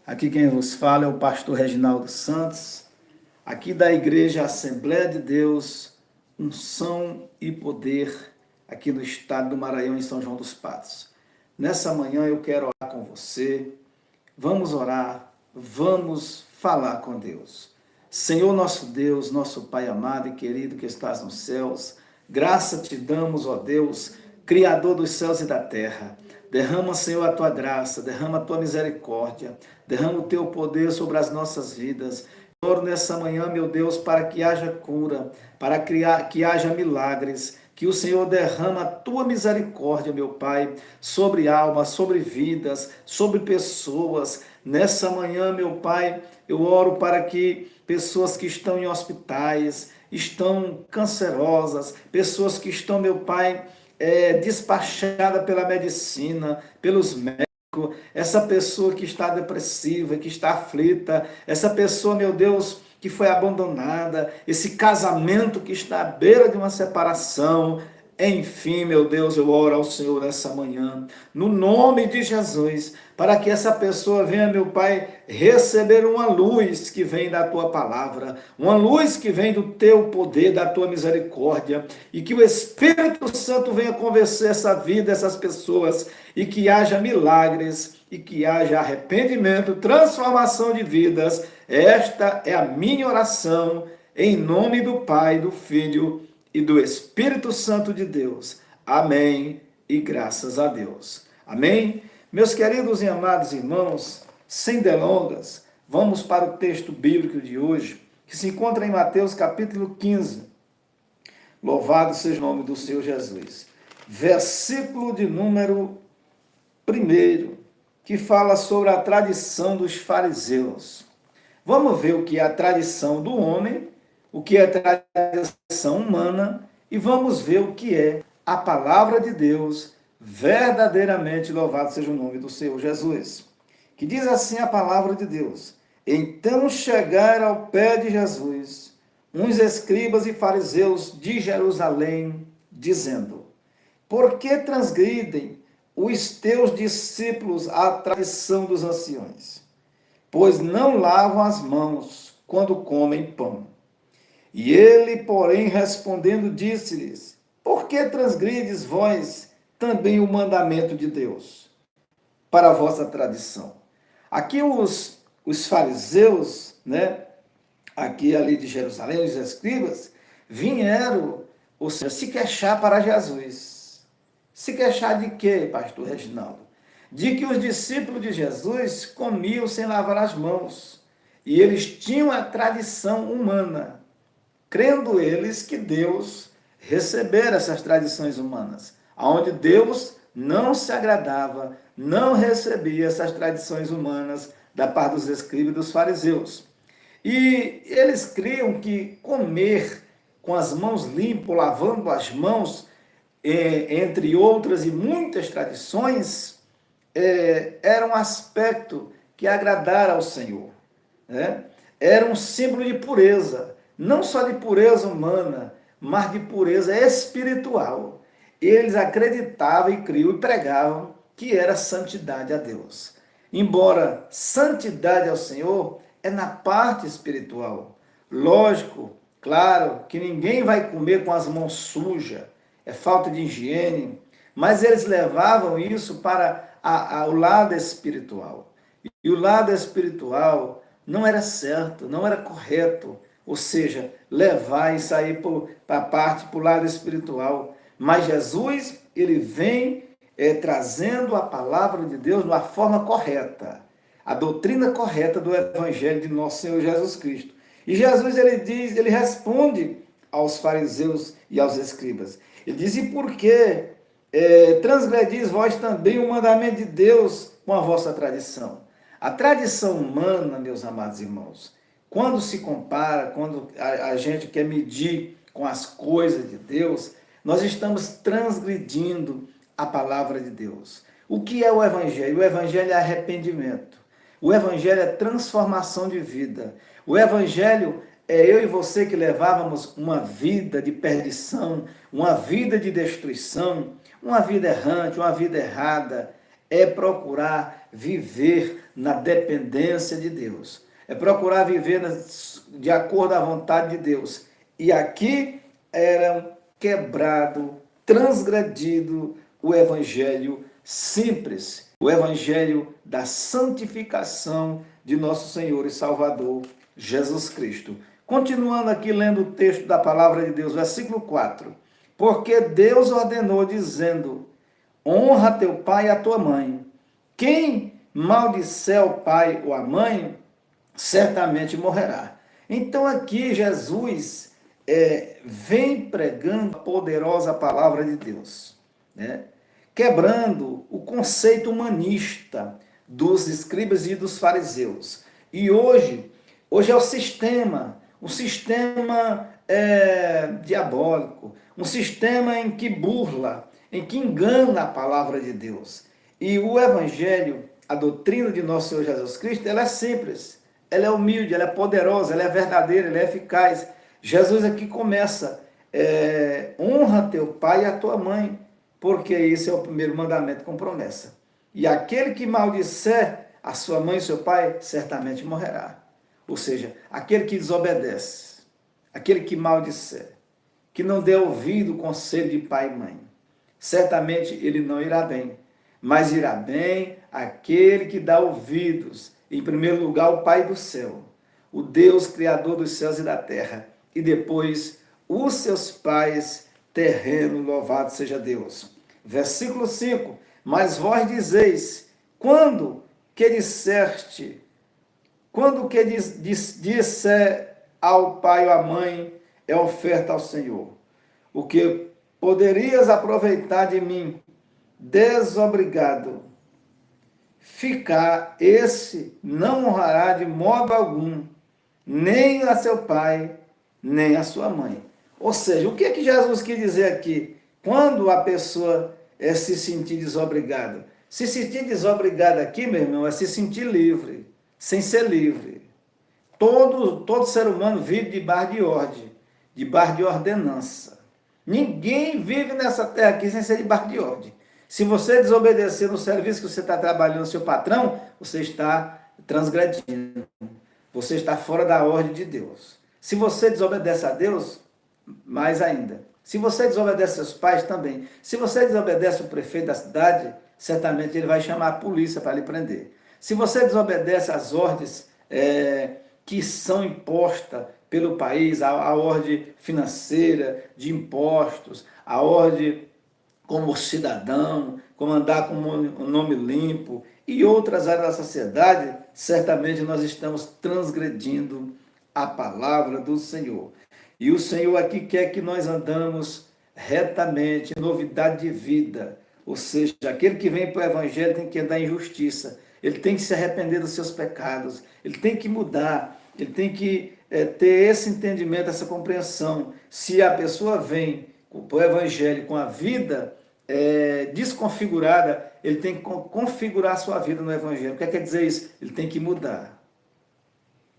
Aqui quem vos fala é o pastor Reginaldo Santos, aqui da Igreja Assembleia de Deus, Unção e Poder, aqui no estado do Maranhão, em São João dos Patos. Nessa manhã eu quero orar com você, vamos orar, vamos falar com Deus. Senhor nosso Deus, nosso Pai amado e querido que estás nos céus, graça te damos, ó Deus, Criador dos céus e da terra. Derrama, Senhor, a tua graça, derrama a tua misericórdia, derrama o teu poder sobre as nossas vidas. Oro nessa manhã, meu Deus, para que haja cura, para que haja milagres, que o Senhor derrama a tua misericórdia, meu Pai, sobre almas, sobre vidas, sobre pessoas. Nessa manhã, meu Pai, eu oro para que pessoas que estão em hospitais, estão cancerosas, pessoas que estão, meu Pai, despachada pela medicina, pelos médicos, essa pessoa que está depressiva, que está aflita, essa pessoa, meu Deus, que foi abandonada, esse casamento que está à beira de uma separação. Enfim, meu Deus, eu oro ao Senhor nessa manhã, no nome de Jesus, para que essa pessoa venha, meu Pai, receber uma luz que vem da tua palavra, uma luz que vem do teu poder, da tua misericórdia, e que o Espírito Santo venha convencer essa vida, essas pessoas, e que haja milagres, e que haja arrependimento, transformação de vidas. Esta é a minha oração, em nome do Pai, do Filho e do Espírito Santo de Deus. Amém e graças a Deus. Amém? Meus queridos e amados irmãos, sem delongas, vamos para o texto bíblico de hoje, que se encontra em Mateus capítulo 15. Louvado seja o nome do Senhor Jesus. Versículo de número 1, que fala sobre a tradição dos fariseus. Vamos ver o que é a tradição do homem, o que é a tradição humana, e vamos ver o que é a palavra de Deus, verdadeiramente louvado seja o nome do Senhor Jesus. Que diz assim a palavra de Deus: então chegaram ao pé de Jesus uns escribas e fariseus de Jerusalém, dizendo: por que transgridem os teus discípulos a tradição dos anciões? Pois não lavam as mãos quando comem pão. E ele, porém, respondendo, disse-lhes: por que transgrides vós também o mandamento de Deus, para a vossa tradição? Aqui os fariseus, aqui ali de Jerusalém, os escribas, vieram, ou seja, se queixar para Jesus. Se queixar de quê, pastor Reginaldo? De que os discípulos de Jesus comiam sem lavar as mãos. E eles tinham a tradição humana, crendo eles que Deus recebera essas tradições humanas, onde Deus não se agradava, não recebia essas tradições humanas da parte dos escribas e dos fariseus. E eles criam que comer com as mãos limpas, lavando as mãos, entre outras e muitas tradições, era um aspecto que agradara ao Senhor. Era um símbolo de pureza, não só de pureza humana, mas de pureza espiritual. Eles acreditavam e criam e pregavam que era santidade a Deus. Embora santidade ao Senhor é na parte espiritual. Lógico, claro, que ninguém vai comer com as mãos sujas, é falta de higiene, mas eles levavam isso para o lado espiritual. E o lado espiritual não era certo, não era correto, ou seja, levar isso aí para o lado espiritual. Mas Jesus, ele vem trazendo a palavra de Deus de uma forma correta, a doutrina correta do Evangelho de nosso Senhor Jesus Cristo. E Jesus, ele responde aos fariseus e aos escribas. Ele diz: e por que transgredis vós também o mandamento de Deus com a vossa tradição? A tradição humana, meus amados irmãos, quando se compara, quando a gente quer medir com as coisas de Deus, nós estamos transgredindo a palavra de Deus. O que é o Evangelho? O Evangelho é arrependimento. O Evangelho é transformação de vida. O Evangelho é eu e você que levávamos uma vida de perdição, uma vida de destruição, uma vida errante, uma vida errada. É procurar viver na dependência de Deus. É procurar viver de acordo à vontade de Deus. E aqui era quebrado, transgredido o evangelho simples, o evangelho da santificação de nosso Senhor e Salvador Jesus Cristo. Continuando aqui lendo o texto da palavra de Deus, versículo 4. Porque Deus ordenou dizendo: honra teu pai e a tua mãe. Quem maldisser o pai ou a mãe, certamente morrerá. Então aqui Jesus vem pregando a poderosa palavra de Deus, né? Quebrando o conceito humanista dos escribas e dos fariseus. E hoje é o sistema diabólico, um sistema em que burla, em que engana a palavra de Deus. E o evangelho, a doutrina de nosso Senhor Jesus Cristo, ela é simples, ela é humilde, ela é poderosa, ela é verdadeira, ela é eficaz. Jesus aqui começa, honra teu pai e a tua mãe, porque esse é o primeiro mandamento com promessa. E aquele que maldisser a sua mãe e seu pai, certamente morrerá. Ou seja, aquele que desobedece, aquele que maldisser, que não dê ouvido ao conselho de pai e mãe, certamente ele não irá bem, mas irá bem aquele que dá ouvidos, em primeiro lugar, o Pai do céu, o Deus Criador dos céus e da terra, e depois os seus pais terrenos, louvado seja Deus. Versículo 5, mas vós dizeis, quando que disser ao pai ou à mãe, é oferta ao Senhor, o que poderias aproveitar de mim, desobrigado, ficar, esse não honrará de modo algum, nem a seu pai, nem a sua mãe. Ou seja, o que é que Jesus quis dizer aqui? Quando a pessoa se sentir desobrigado. Se sentir desobrigado aqui, meu irmão, é se sentir livre, sem ser livre. Todo ser humano vive debaixo de ordem, debaixo de ordenança. Ninguém vive nessa terra aqui sem ser debaixo de ordem. Se você desobedecer no serviço que você está trabalhando, seu patrão, você está transgredindo. Você está fora da ordem de Deus. Se você desobedece a Deus, mais ainda. Se você desobedece seus pais, também. Se você desobedece o prefeito da cidade, certamente ele vai chamar a polícia para lhe prender. Se você desobedece às ordens que são impostas pelo país, a ordem financeira, de impostos, a ordem como cidadão, como andar com um nome limpo e outras áreas da sociedade, certamente nós estamos transgredindo a palavra do Senhor. E o Senhor aqui quer que nós andamos retamente, novidade de vida. Ou seja, aquele que vem para o Evangelho tem que andar em justiça, ele tem que se arrepender dos seus pecados, ele tem que mudar, ele tem que ter esse entendimento, essa compreensão. Se a pessoa vem para o Evangelho com a vida desconfigurada, ele tem que configurar a sua vida no Evangelho. O que quer dizer isso? Ele tem que mudar.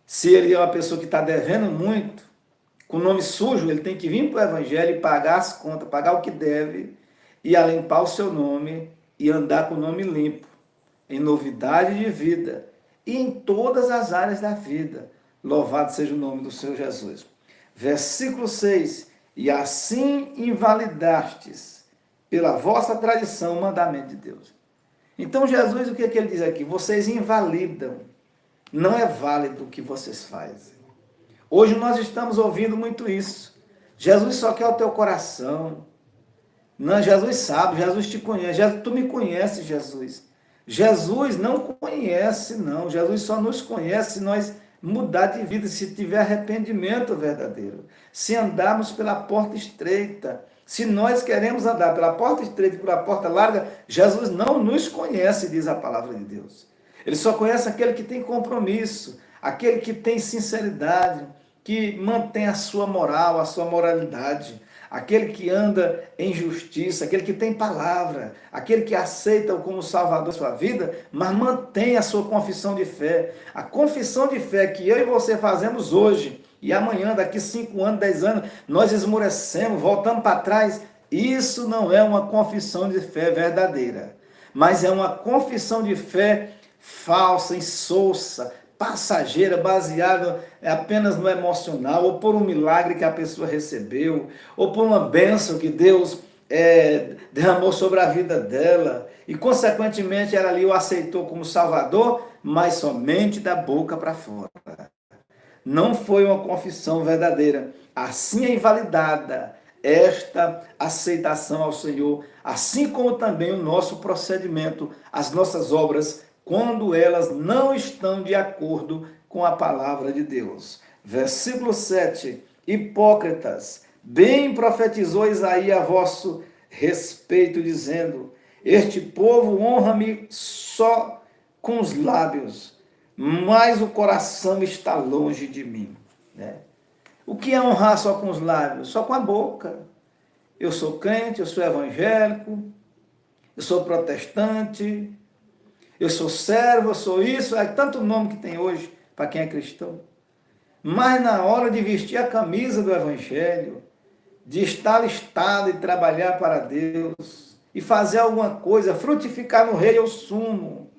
Se ele é uma pessoa que está devendo muito, com nome sujo, ele tem que vir para o Evangelho e pagar as contas, pagar o que deve, e a limpar o seu nome e andar com o nome limpo, em novidade de vida, e em todas as áreas da vida. Louvado seja o nome do Senhor Jesus. Versículo 6, e assim invalidastes pela vossa tradição o mandamento de Deus. Então Jesus, o que ele diz aqui? Vocês invalidam, não é válido o que vocês fazem. Hoje nós estamos ouvindo muito isso. Jesus só quer o teu coração. Não, Jesus sabe, Jesus te conhece. Tu me conheces, Jesus. Jesus não conhece, não. Jesus só nos conhece se nós mudar de vida, se tiver arrependimento verdadeiro. Se andarmos pela porta estreita. Se nós queremos andar pela porta estreita e pela porta larga, Jesus não nos conhece, diz a palavra de Deus. Ele só conhece aquele que tem compromisso, aquele que tem sinceridade, que mantém a sua moral, a sua moralidade, aquele que anda em justiça, aquele que tem palavra, aquele que aceita-o como Salvador da sua vida, mas mantém a sua confissão de fé. A confissão de fé que eu e você fazemos hoje, e amanhã, daqui 5 anos, 10 anos, nós esmorecemos, voltamos para trás, isso não é uma confissão de fé verdadeira, mas é uma confissão de fé falsa, insossa, passageira, baseada apenas no emocional, ou por um milagre que a pessoa recebeu, ou por uma bênção que Deus derramou sobre a vida dela, e consequentemente ela ali o aceitou como Salvador, mas somente da boca para fora. Não foi uma confissão verdadeira. Assim é invalidada esta aceitação ao Senhor, assim como também o nosso procedimento, as nossas obras, quando elas não estão de acordo com a palavra de Deus. Versículo 7. Hipócritas, bem profetizou Isaías a vosso respeito, dizendo: este povo honra-me só com os lábios, mas o coração está longe de mim. Né? O que é honrar só com os lábios? Só com a boca. Eu sou crente, eu sou evangélico, eu sou protestante, eu sou servo, eu sou isso, é tanto nome que tem hoje para quem é cristão. Mas na hora de vestir a camisa do evangelho, de estar listado e trabalhar para Deus, e fazer alguma coisa, frutificar no rei eu sumo.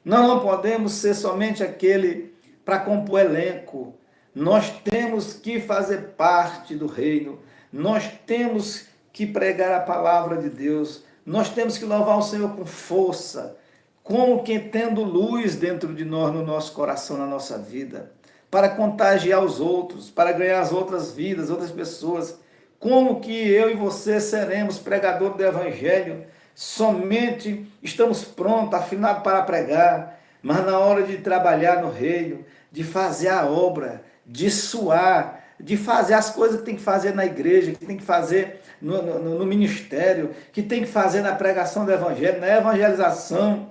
Nós não podemos ser somente aquele para compor elenco. Nós temos que fazer parte do reino. Nós temos que pregar a palavra de Deus. Nós temos que louvar o Senhor com força, como quem tendo luz dentro de nós, no nosso coração, na nossa vida, para contagiar os outros, para ganhar as outras vidas, outras pessoas. Como que eu e você seremos pregadores do Evangelho? Somente estamos prontos, afinados para pregar, mas na hora de trabalhar no reino, de fazer a obra, de suar, de fazer as coisas que tem que fazer na igreja, que tem que fazer no ministério, que tem que fazer na pregação do Evangelho, na evangelização,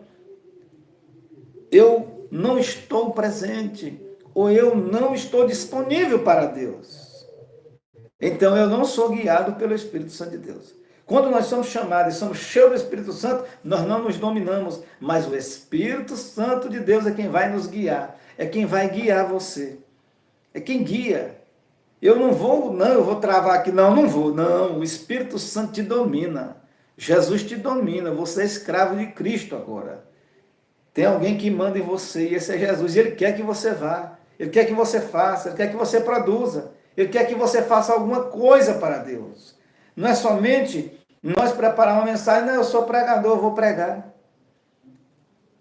eu não estou presente, ou eu não estou disponível para Deus. Então eu não sou guiado pelo Espírito Santo de Deus. Quando nós somos chamados e somos cheios do Espírito Santo, nós não nos dominamos, mas o Espírito Santo de Deus é quem vai nos guiar, é quem vai guiar você, é quem guia. Eu vou travar aqui, não vou, não, o Espírito Santo te domina, Jesus te domina, você é escravo de Cristo agora. Tem alguém que manda em você, e esse é Jesus, e Ele quer que você vá, Ele quer que você faça, Ele quer que você produza, Ele quer que você faça alguma coisa para Deus. Não é somente nós preparar uma mensagem, não, eu sou pregador, eu vou pregar.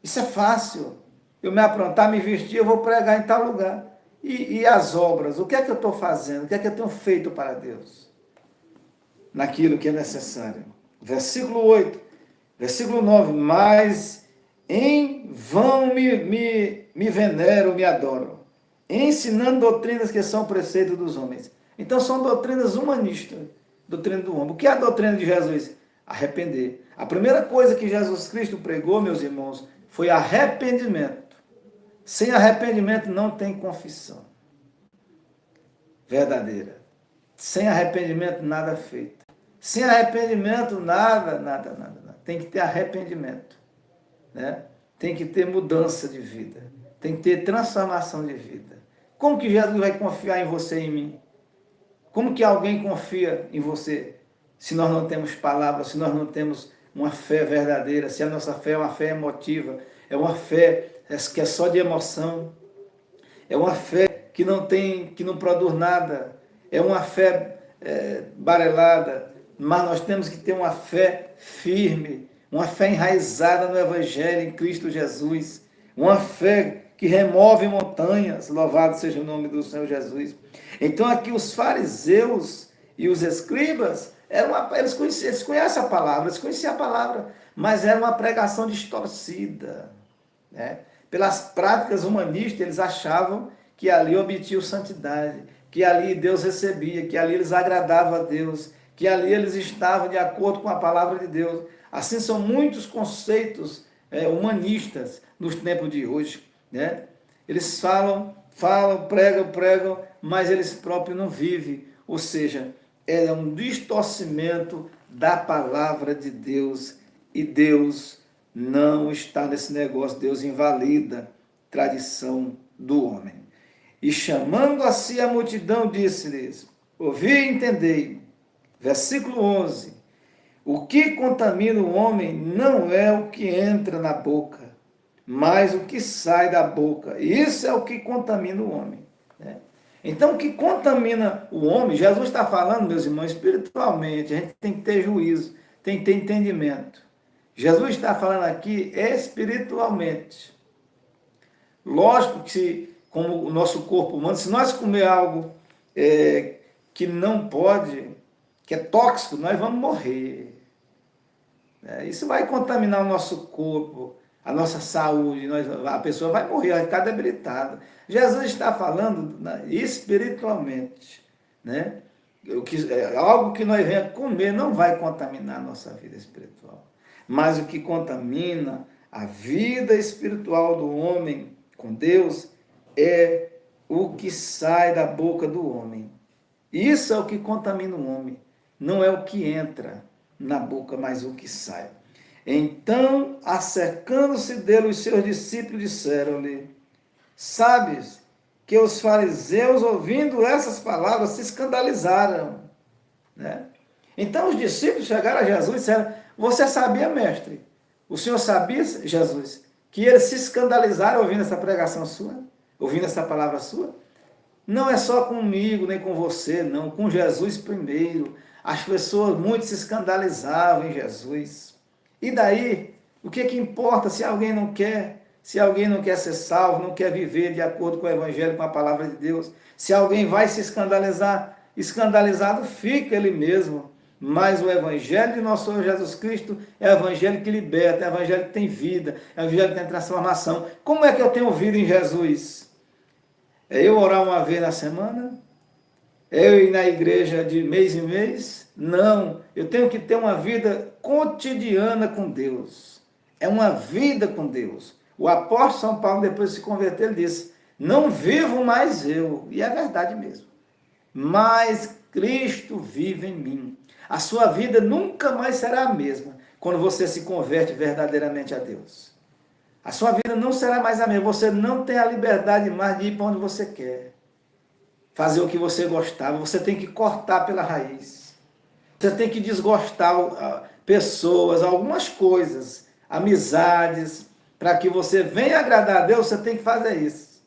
Isso é fácil. Eu me aprontar, me vestir, eu vou pregar em tal lugar. E as obras, o que é que eu estou fazendo? O que é que eu tenho feito para Deus? Naquilo que é necessário. Versículo 8, versículo 9, mas em vão me venero, me adoro, ensinando doutrinas que são preceitos dos homens. Então são doutrinas humanistas, doutrina do homem. O que é a doutrina de Jesus? Arrepender. A primeira coisa que Jesus Cristo pregou, meus irmãos, foi arrependimento. Sem arrependimento não tem confissão verdadeira. Sem arrependimento nada feito. Sem arrependimento nada. Tem que ter arrependimento. Né? Tem que ter mudança de vida. Tem que ter transformação de vida. Como que Jesus vai confiar em você e em mim? Como que alguém confia em você se nós não temos palavras, se nós não temos uma fé verdadeira, se a nossa fé é uma fé emotiva, é uma fé que é só de emoção, é uma fé que não produz nada, é uma fé barelada, mas nós temos que ter uma fé firme, uma fé enraizada no Evangelho, em Cristo Jesus, uma fé que remove montanhas, louvado seja o nome do Senhor Jesus. Então aqui os fariseus e os escribas, eles conhecem a palavra, eles conheciam a palavra, mas era uma pregação distorcida. Né? Pelas práticas humanistas, eles achavam que ali obtinham santidade, que ali Deus recebia, que ali eles agradavam a Deus, que ali eles estavam de acordo com a palavra de Deus. Assim são muitos conceitos humanistas nos tempos de hoje. Né? Eles falam, pregam, mas eles próprios não vivem. Ou seja, é um distorcimento da palavra de Deus. E Deus não está nesse negócio. Deus invalida a tradição do homem. E chamando a si a multidão, disse-lhes: ouvi e entendei. Versículo 11. O que contamina o homem não é o que entra na boca, mas o que sai da boca. Isso é o que contamina o homem, né? Então, o que contamina o homem, Jesus está falando, meus irmãos, espiritualmente, a gente tem que ter juízo, tem que ter entendimento. Jesus está falando aqui espiritualmente. Lógico que, como o nosso corpo humano, se nós comer algo que não pode, que é tóxico, nós vamos morrer. Isso vai contaminar o nosso corpo, a nossa saúde, a pessoa vai morrer, vai ficar debilitada. Jesus está falando espiritualmente, né? Algo que nós venhamos comer não vai contaminar a nossa vida espiritual. Mas o que contamina a vida espiritual do homem com Deus é o que sai da boca do homem. Isso é o que contamina o homem. Não é o que entra na boca, mas o que sai. Então, acercando-se dele, os seus discípulos disseram-lhe: sabes que os fariseus, ouvindo essas palavras, se escandalizaram, né? Então, os discípulos chegaram a Jesus e disseram: você sabia, mestre? O senhor sabia, Jesus, que eles se escandalizaram ouvindo essa pregação sua? Ouvindo essa palavra sua? Não é só comigo, nem com você, não. Com Jesus primeiro. As pessoas muito se escandalizavam em Jesus. E daí, o que importa se alguém não quer? Se alguém não quer ser salvo, não quer viver de acordo com o Evangelho, com a palavra de Deus? Se alguém vai se escandalizar, escandalizado fica ele mesmo. Mas o Evangelho de nosso Senhor Jesus Cristo é o Evangelho que liberta, é o Evangelho que tem vida, é o Evangelho que tem transformação. Como é que eu tenho ouvido em Jesus? É eu orar uma vez na semana? É eu ir na igreja de mês em mês? Não, eu tenho que ter uma vida cotidiana com Deus. É uma vida com Deus. O apóstolo São Paulo, depois de se converter, ele disse: não vivo mais eu. E é verdade mesmo. Mas Cristo vive em mim. A sua vida nunca mais será a mesma quando você se converte verdadeiramente a Deus. A sua vida não será mais a mesma. Você não tem a liberdade mais de ir para onde você quer. Fazer o que você gostava. Você tem que cortar pela raiz. Você tem que desgostar pessoas, algumas coisas, amizades. Para que você venha agradar a Deus, você tem que fazer isso.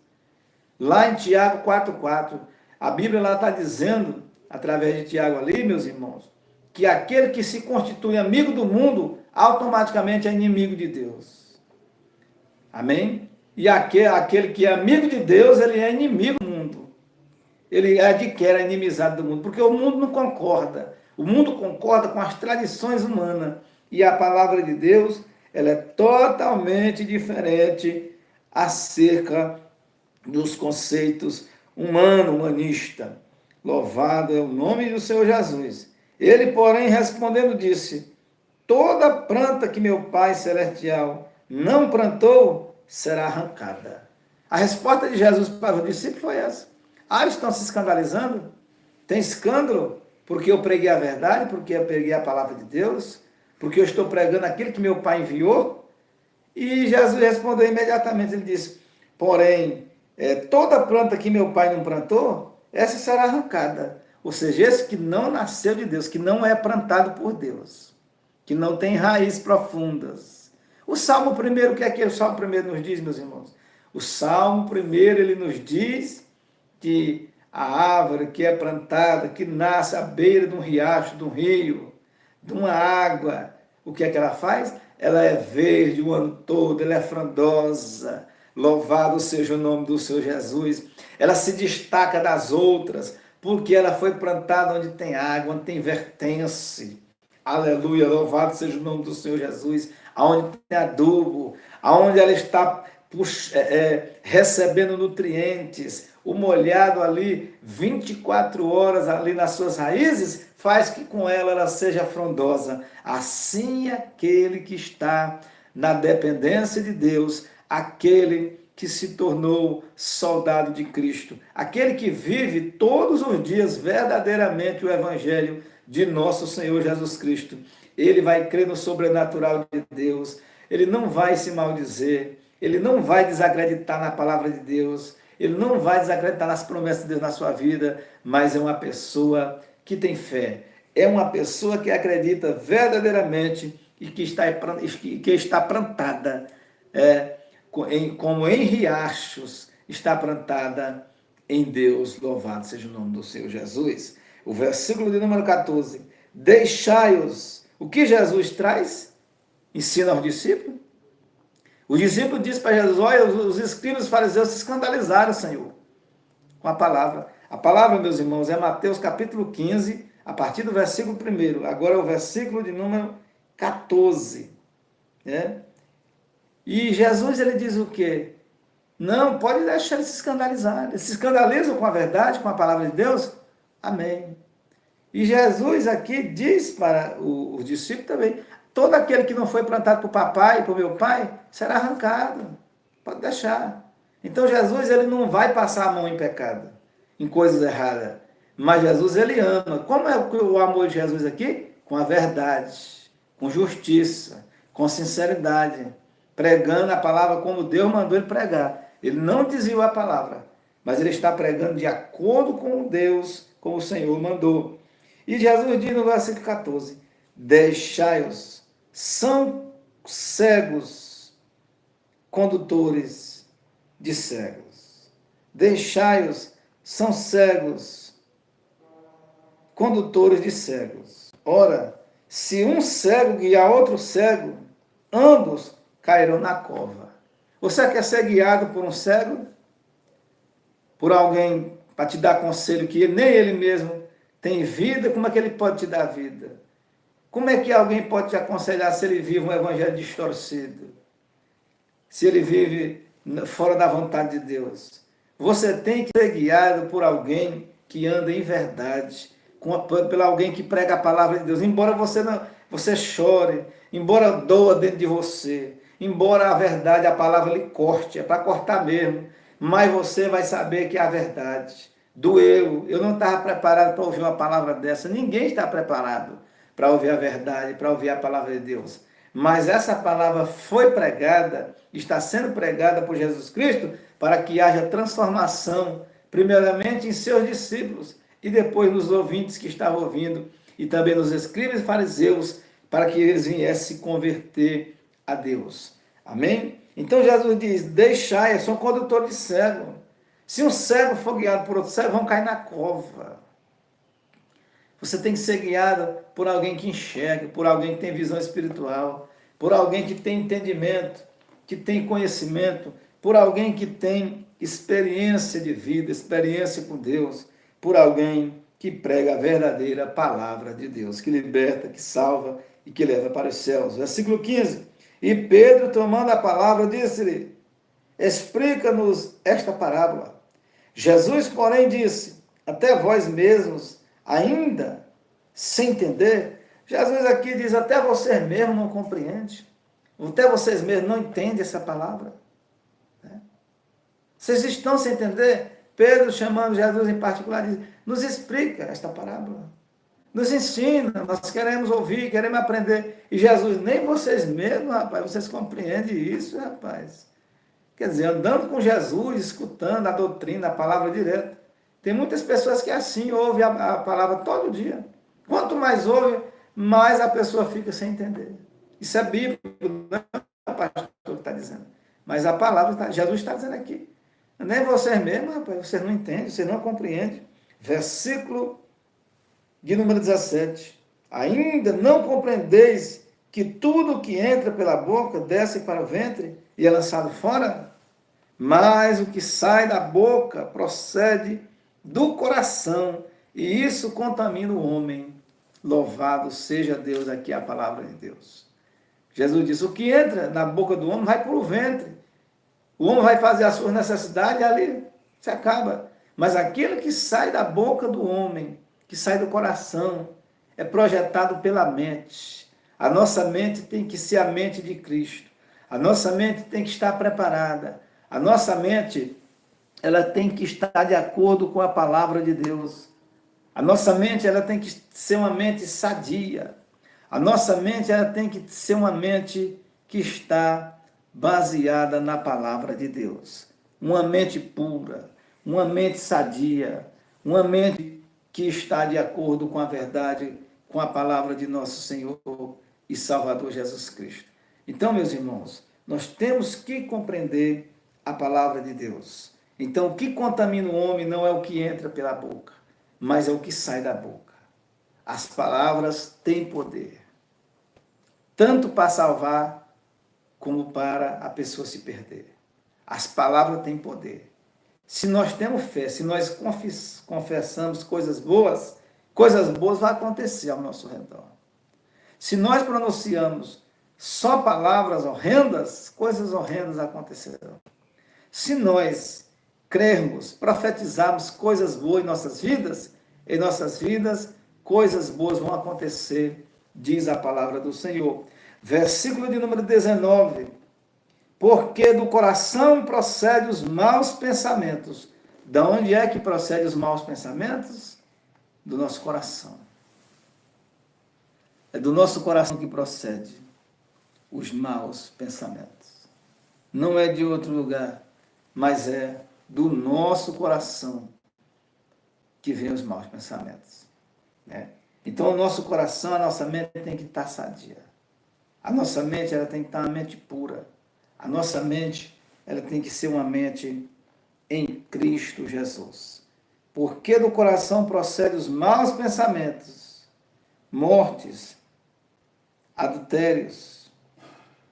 Lá em Tiago 4,4, a Bíblia lá está dizendo, através de Tiago ali, meus irmãos, que aquele que se constitui amigo do mundo, automaticamente é inimigo de Deus. Amém? E aquele que é amigo de Deus, ele é inimigo do mundo. Ele adquire a inimizade do mundo, porque o mundo não concorda. O mundo concorda com as tradições humanas. E a palavra de Deus, ela é totalmente diferente acerca dos conceitos humanista. Louvado é o nome do Senhor Jesus. Ele, porém, respondendo, disse: toda planta que meu Pai Celestial não plantou, será arrancada. A resposta de Jesus para os discípulos foi essa. Eles estão se escandalizando? Tem escândalo? Porque eu preguei a verdade, porque eu preguei a palavra de Deus, porque eu estou pregando aquilo que meu Pai enviou? E Jesus respondeu imediatamente, ele disse: porém, toda planta que meu Pai não plantou, essa será arrancada. Ou seja, esse que não nasceu de Deus, que não é plantado por Deus, que não tem raízes profundas. O Salmo 1, o que é que o Salmo 1 nos diz, meus irmãos? O Salmo 1, ele nos diz que a árvore que é plantada, que nasce à beira de um riacho, de um rio, de uma água, o que é que ela faz? Ela é verde o ano todo, ela é frondosa. Louvado seja o nome do Senhor Jesus. Ela se destaca das outras, porque ela foi plantada onde tem água, onde tem vertência. Aleluia, louvado seja o nome do Senhor Jesus. Aonde tem adubo, aonde ela está recebendo nutrientes. O molhado ali, 24 horas ali nas suas raízes, faz que com ela seja frondosa. Assim aquele que está na dependência de Deus, aquele que se tornou soldado de Cristo, aquele que vive todos os dias verdadeiramente o Evangelho de nosso Senhor Jesus Cristo, ele vai crer no sobrenatural de Deus, ele não vai se maldizer, ele não vai desacreditar na palavra de Deus, ele não vai desacreditar nas promessas de Deus na sua vida, mas é uma pessoa que tem fé, é uma pessoa que acredita verdadeiramente e que está plantada como em riachos, está plantada em Deus. Louvado seja o nome do Senhor Jesus. O versículo de número 14. Deixai-os. O que Jesus traz? Ensina aos discípulos. O discípulo disse para Jesus: olha, os escribas e os fariseus se escandalizaram, Senhor, com a palavra. A palavra, meus irmãos, é Mateus capítulo 15, a partir do versículo 1. Agora é o versículo de número 14. Né? E Jesus, ele diz o quê? Não, pode deixar eles se escandalizar. Eles se escandalizam com a verdade, com a palavra de Deus? Amém. E Jesus aqui diz para os discípulos também: todo aquele que não foi plantado por papai e por meu pai, será arrancado. Pode deixar. Então Jesus, ele não vai passar a mão em pecado, em coisas erradas. Mas Jesus, ele ama. Como é o amor de Jesus aqui? Com a verdade, com justiça, com sinceridade, pregando a palavra como Deus mandou ele pregar. Ele não desviou a palavra, mas ele está pregando de acordo com Deus, como o Senhor mandou. E Jesus diz no versículo 14: deixai-os, são cegos, condutores de cegos. Deixai-os, são cegos, condutores de cegos. Ora, se um cego guiar outro cego, ambos cairão na cova. Você quer ser guiado por um cego? Por alguém para te dar conselho que nem ele mesmo tem vida? Como é que ele pode te dar vida? Como é que alguém pode te aconselhar se ele vive um evangelho distorcido? Se ele vive fora da vontade de Deus? Você tem que ser guiado por alguém que anda em verdade, por alguém que prega a palavra de Deus. Embora você chore, embora doa dentro de você, embora a verdade, a palavra lhe corte, é para cortar mesmo, mas você vai saber que é a verdade. Doeu, eu não estava preparado para ouvir uma palavra dessa, ninguém está preparado para ouvir a verdade, para ouvir a palavra de Deus. Mas essa palavra foi pregada, está sendo pregada por Jesus Cristo, para que haja transformação, primeiramente em seus discípulos, e depois nos ouvintes que estavam ouvindo, e também nos escribas e fariseus, para que eles viessem se converter a Deus. Amém? Então Jesus diz: deixai, são condutores de cego. Se um cego for guiado por outro cego, vão cair na cova. Você tem que ser guiado por alguém que enxerga, por alguém que tem visão espiritual, por alguém que tem entendimento, que tem conhecimento, por alguém que tem experiência de vida, experiência com Deus, por alguém que prega a verdadeira palavra de Deus, que liberta, que salva e que leva para os céus. Versículo 15. E Pedro, tomando a palavra, disse-lhe: explica-nos esta parábola. Jesus, porém, disse: até vós mesmos ainda sem entender. Jesus aqui diz: até vocês mesmos não compreendem, até vocês mesmos não entendem essa palavra. Vocês estão sem entender? Pedro, chamando Jesus em particular, diz: nos explica esta parábola, nos ensina, nós queremos ouvir, queremos aprender. E Jesus: nem vocês mesmos, rapaz, vocês compreendem isso, rapaz. Quer dizer, andando com Jesus, escutando a doutrina, a palavra direta. Tem muitas pessoas que assim ouvem a palavra todo dia. Quanto mais ouve, mais a pessoa fica sem entender. Isso é bíblico, não é o pastor que está dizendo. Mas a palavra, Jesus está dizendo aqui. Nem vocês mesmos, rapaz, vocês não entendem, vocês não compreendem. Versículo de número 17. Ainda não compreendeis que tudo que entra pela boca desce para o ventre e é lançado fora? Mas o que sai da boca procede do coração, e isso contamina o homem. Louvado seja Deus, aqui a palavra de Deus. Jesus disse: o que entra na boca do homem vai para o ventre. O homem vai fazer as suas necessidades e ali se acaba. Mas aquilo que sai da boca do homem, que sai do coração, é projetado pela mente. A nossa mente tem que ser a mente de Cristo. A nossa mente tem que estar preparada. A nossa mente, ela tem que estar de acordo com a palavra de Deus. A nossa mente, ela tem que ser uma mente sadia. A nossa mente, ela tem que ser uma mente que está baseada na palavra de Deus. Uma mente pura, uma mente sadia, uma mente que está de acordo com a verdade, com a palavra de nosso Senhor e Salvador Jesus Cristo. Então, meus irmãos, Nós temos que compreender a palavra de Deus. Então, o que contamina o homem não é o que entra pela boca, mas é o que sai da boca. As palavras têm poder, tanto para salvar, como para a pessoa se perder. As palavras têm poder. Se nós temos fé, se nós confessamos coisas boas vão acontecer ao nosso redor. Se nós pronunciamos só palavras horrendas, coisas horrendas acontecerão. Se nós crermos, profetizarmos coisas boas em nossas vidas, coisas boas vão acontecer, diz a palavra do Senhor. Versículo de número 19. Porque do coração procedem os maus pensamentos. De onde é que procedem os maus pensamentos? Do nosso coração. É do nosso coração que procede os maus pensamentos. Não é de outro lugar, mas é do nosso coração que vem os maus pensamentos. Né? Então, o nosso coração, a nossa mente tem que estar sadia. A nossa mente, ela tem que estar uma mente pura. A nossa mente, ela tem que ser uma mente em Cristo Jesus. Porque do coração procedem os maus pensamentos, mortes, adultérios,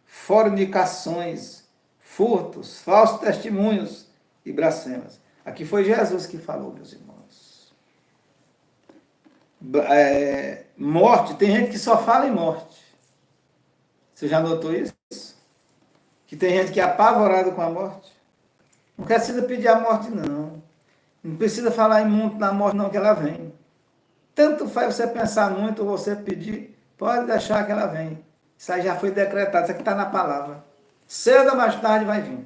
fornicações, furtos, falsos testemunhos e blasfêmias. Aqui foi Jesus que falou, meus irmãos. Morte, tem gente que só fala em morte. Você já notou isso? Que tem gente que é apavorada com a morte. Não precisa pedir a morte, não. Não precisa falar muito na morte, não, que ela vem. Tanto faz você pensar muito ou você pedir, pode deixar que ela vem. Isso aí já foi decretado, isso aqui está na palavra. Cedo ou mais tarde vai vir.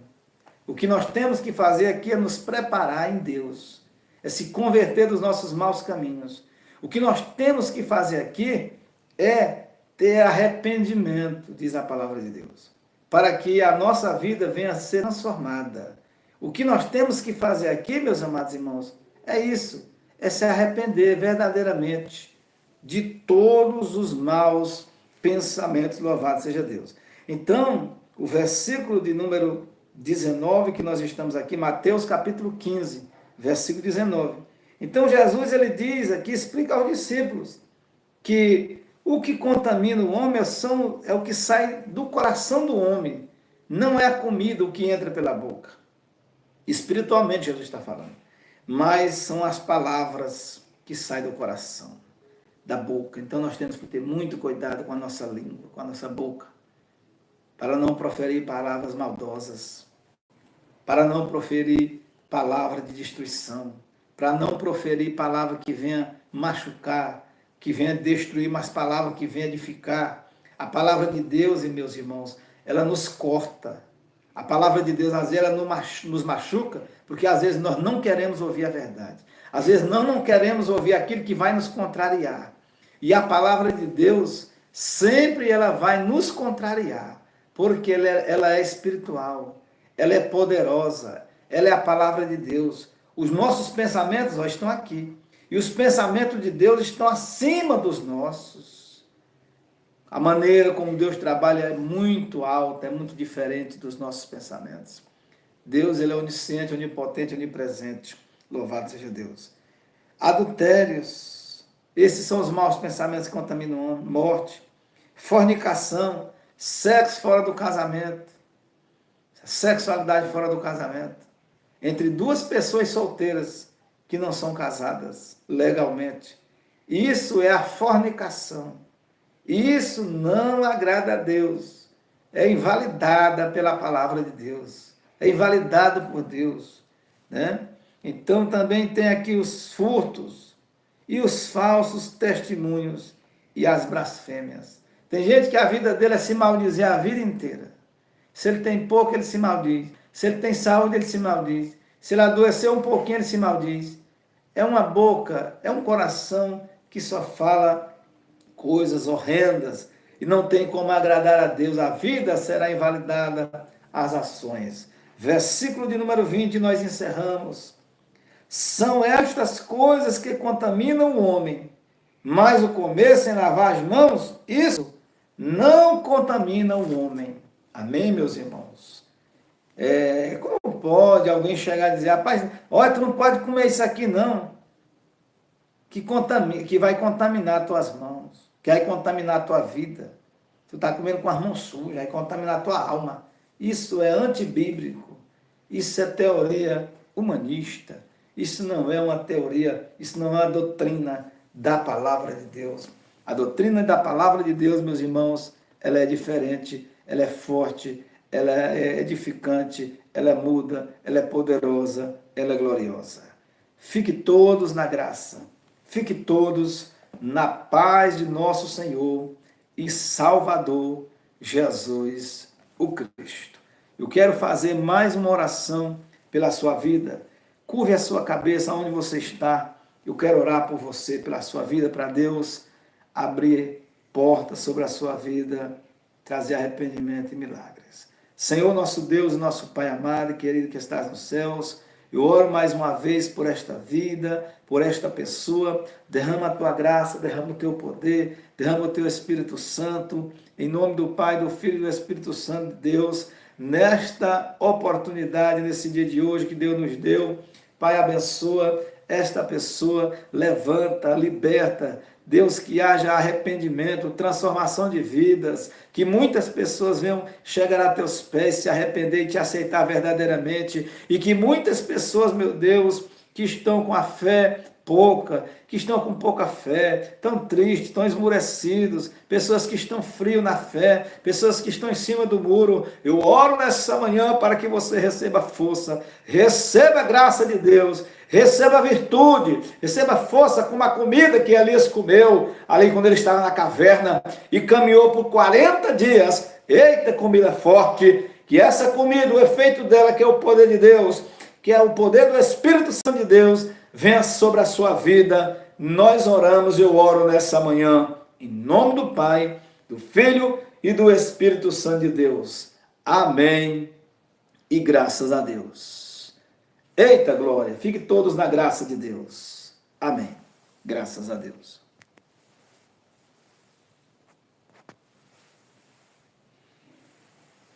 O que nós temos que fazer aqui é nos preparar em Deus. É se converter dos nossos maus caminhos. O que nós temos que fazer aqui é ter arrependimento, diz a palavra de Deus, para que a nossa vida venha a ser transformada. O que nós temos que fazer aqui, meus amados irmãos, é isso, é se arrepender verdadeiramente de todos os maus pensamentos, louvado seja Deus. Então, o versículo de número 19 que nós estamos aqui, Mateus capítulo 15, versículo 19. Então, Jesus, ele diz aqui, explica aos discípulos, que o que contamina o homem é o que sai do coração do homem. Não é a comida o que entra pela boca. Espiritualmente, Jesus está falando. Mas são as palavras que saem do coração, da boca. Então, nós temos que ter muito cuidado com a nossa língua, com a nossa boca, para não proferir palavras maldosas, para não proferir palavras de destruição, para não proferir palavra que venha machucar, que venha destruir, mas palavra que venha edificar. A palavra de Deus, meus irmãos, ela nos corta. A palavra de Deus, às vezes, ela nos machuca, porque às vezes nós não queremos ouvir a verdade. Às vezes não queremos ouvir aquilo que vai nos contrariar. E a palavra de Deus, sempre ela vai nos contrariar, porque ela é espiritual, ela é poderosa, ela é a palavra de Deus. Os nossos pensamentos estão aqui. E os pensamentos de Deus estão acima dos nossos. A maneira como Deus trabalha é muito alta, é muito diferente dos nossos pensamentos. Deus, ele é onisciente, onipotente, onipresente. Louvado seja Deus. Adultérios, esses são os maus pensamentos que contaminam o homem. Morte, fornicação, sexo fora do casamento, sexualidade fora do casamento, entre duas pessoas solteiras que não são casadas legalmente. Isso é a fornicação. Isso não agrada a Deus. É invalidada pela palavra de Deus. É invalidado por Deus. Né? Então também tem aqui os furtos e os falsos testemunhos e as blasfêmias. Tem gente que a vida dele é se maldizer a vida inteira. Se ele tem pouco, ele se maldiz. Se ele tem saúde, ele se maldiz. Se ele adoeceu um pouquinho, ele se maldiz. É uma boca, é um coração que só fala coisas horrendas e não tem como agradar a Deus. A vida será invalidada, as ações. Versículo de número 20, nós encerramos. São estas coisas que contaminam o homem, mas o comer sem lavar as mãos, isso não contamina o homem. Amém, meus irmãos? Como pode alguém chegar e dizer, rapaz, olha, tu não pode comer isso aqui não, que vai contaminar as tuas mãos, que vai contaminar a tua vida. Tu está comendo com as mãos sujas, vai contaminar a tua alma. Isso é antibíblico, isso é teoria humanista, isso não é uma teoria, isso não é uma doutrina da palavra de Deus. A doutrina da palavra de Deus, meus irmãos, ela é diferente, ela é forte, ela é edificante, ela é muda, ela é poderosa, ela é gloriosa. Fique todos na graça, fique todos na paz de nosso Senhor e Salvador Jesus o Cristo. Eu quero fazer mais uma oração pela sua vida. Curve a sua cabeça onde você está. Eu quero orar por você, pela sua vida, para Deus abrir portas sobre a sua vida, trazer arrependimento e milagres. Senhor, nosso Deus e nosso Pai amado e querido que estás nos céus, eu oro mais uma vez por esta vida, por esta pessoa. Derrama a tua graça, derrama o teu poder, derrama o teu Espírito Santo, em nome do Pai, do Filho e do Espírito Santo de Deus, nesta oportunidade, nesse dia de hoje que Deus nos deu. Pai, abençoa esta pessoa, levanta, liberta. Deus, que haja arrependimento, transformação de vidas, que muitas pessoas venham chegar a teus pés, se arrepender e te aceitar verdadeiramente, e que muitas pessoas, meu Deus, que estão com a fé pouca, que estão com pouca fé, tão tristes, tão esmurecidos, pessoas que estão frios na fé, pessoas que estão em cima do muro, eu oro nessa manhã para que você receba força, receba a graça de Deus, receba virtude, receba força como a comida que Elias comeu, ali quando ele estava na caverna e caminhou por 40 dias. Eita, comida forte, que essa comida, o efeito dela, que é o poder de Deus, que é o poder do Espírito Santo de Deus, venha sobre a sua vida. Nós oramos, eu oro nessa manhã, em nome do Pai, do Filho e do Espírito Santo de Deus. Amém e graças a Deus. Eita glória, fiquem todos na graça de Deus. Amém. Graças a Deus.